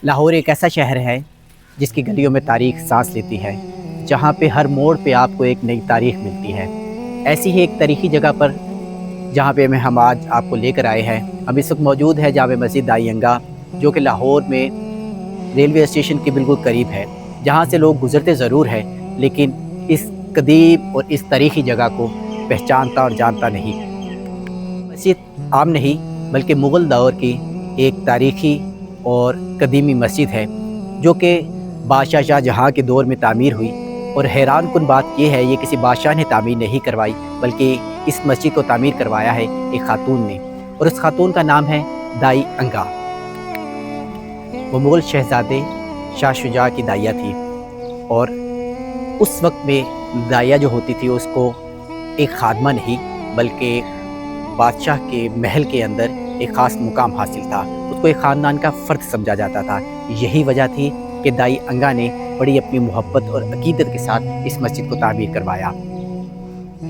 لاہور ایک ایسا شہر ہے جس کی گلیوں میں تاریخ سانس لیتی ہے، جہاں پہ ہر موڑ پہ آپ کو ایک نئی تاریخ ملتی ہے۔ ایسی ہی ایک تاریخی جگہ پر جہاں پہ ہم آج آپ کو لے کر آئے ہیں، ہم اس وقت موجود ہے جامع مسجد دائی انگا، جو کہ لاہور میں ریلوے اسٹیشن کے بالکل قریب ہے، جہاں سے لوگ گزرتے ضرور ہیں لیکن اس قدیم اور اس تاریخی جگہ کو پہچانتا اور جانتا نہیں۔ مسجد عام نہیں بلکہ مغل دور کی ایک تاریخی اور قدیمی مسجد ہے، جو کہ بادشاہ شاہ جہاں کے دور میں تعمیر ہوئی، اور حیران کن بات یہ ہے، یہ کسی بادشاہ نے تعمیر نہیں کروائی بلکہ اس مسجد کو تعمیر کروایا ہے ایک خاتون نے، اور اس خاتون کا نام ہے دائی انگا۔ وہ مغل شہزادے شاہ شجاع کی دائیہ تھی، اور اس وقت میں دائیہ جو ہوتی تھی اس کو ایک خادمہ نہیں بلکہ بادشاہ کے محل کے اندر ایک خاص مقام حاصل تھا، اس کو ایک خاندان کا فرد سمجھا جاتا تھا۔ یہی وجہ تھی کہ دائی انگا نے بڑی اپنی محبت اور عقیدت کے ساتھ اس مسجد کو تعمیر کروایا۔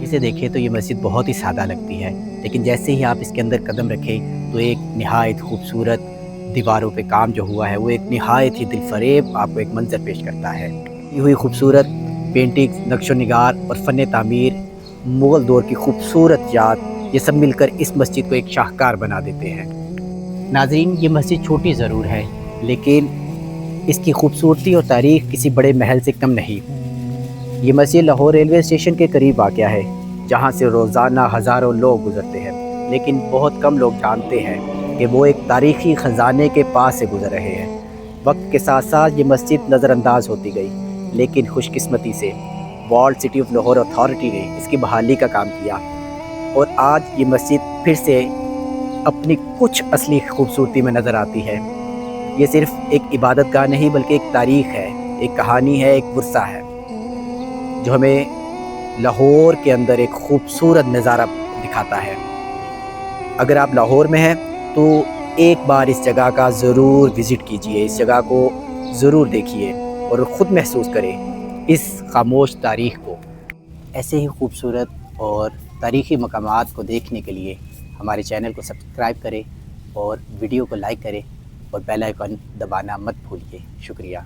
اسے دیکھیں تو یہ مسجد بہت ہی سادہ لگتی ہے، لیکن جیسے ہی آپ اس کے اندر قدم رکھیں تو ایک نہایت خوبصورت دیواروں پہ کام جو ہوا ہے وہ ایک نہایت ہی دل فریب آپ کو ایک منظر پیش کرتا ہے۔ یہ ہوئی خوبصورت پینٹنگ، نقش و نگار اور فن تعمیر، مغل دور کی خوبصورت یاد، یہ سب مل کر اس مسجد کو ایک شاہکار بنا دیتے ہیں۔ ناظرین، یہ مسجد چھوٹی ضرور ہے لیکن اس کی خوبصورتی اور تاریخ کسی بڑے محل سے کم نہیں۔ یہ مسجد لاہور ریلوے اسٹیشن کے قریب واقع ہے، جہاں سے روزانہ ہزاروں لوگ گزرتے ہیں، لیکن بہت کم لوگ جانتے ہیں کہ وہ ایک تاریخی خزانے کے پاس سے گزر رہے ہیں۔ وقت کے ساتھ ساتھ یہ مسجد نظر انداز ہوتی گئی، لیکن خوش قسمتی سے walled city of Lahore authority نے اس کی بحالی کا کام کیا، اور آج یہ مسجد پھر سے اپنی کچھ اصلی خوبصورتی میں نظر آتی ہے۔ یہ صرف ایک عبادت گاہ نہیں بلکہ ایک تاریخ ہے، ایک کہانی ہے، ایک ورثہ ہے، جو ہمیں لاہور کے اندر ایک خوبصورت نظارہ دکھاتا ہے۔ اگر آپ لاہور میں ہیں تو ایک بار اس جگہ کا ضرور وزٹ کیجئے، اس جگہ کو ضرور دیکھیے اور خود محسوس کریں اس خاموش تاریخ کو۔ ایسے ہی خوبصورت اور تاریخی مقامات کو دیکھنے کے لیے ہمارے چینل کو سبسکرائب کریں اور ویڈیو کو لائک کریں اور بیل آئیکن دبانا مت بھولیے۔ شکریہ۔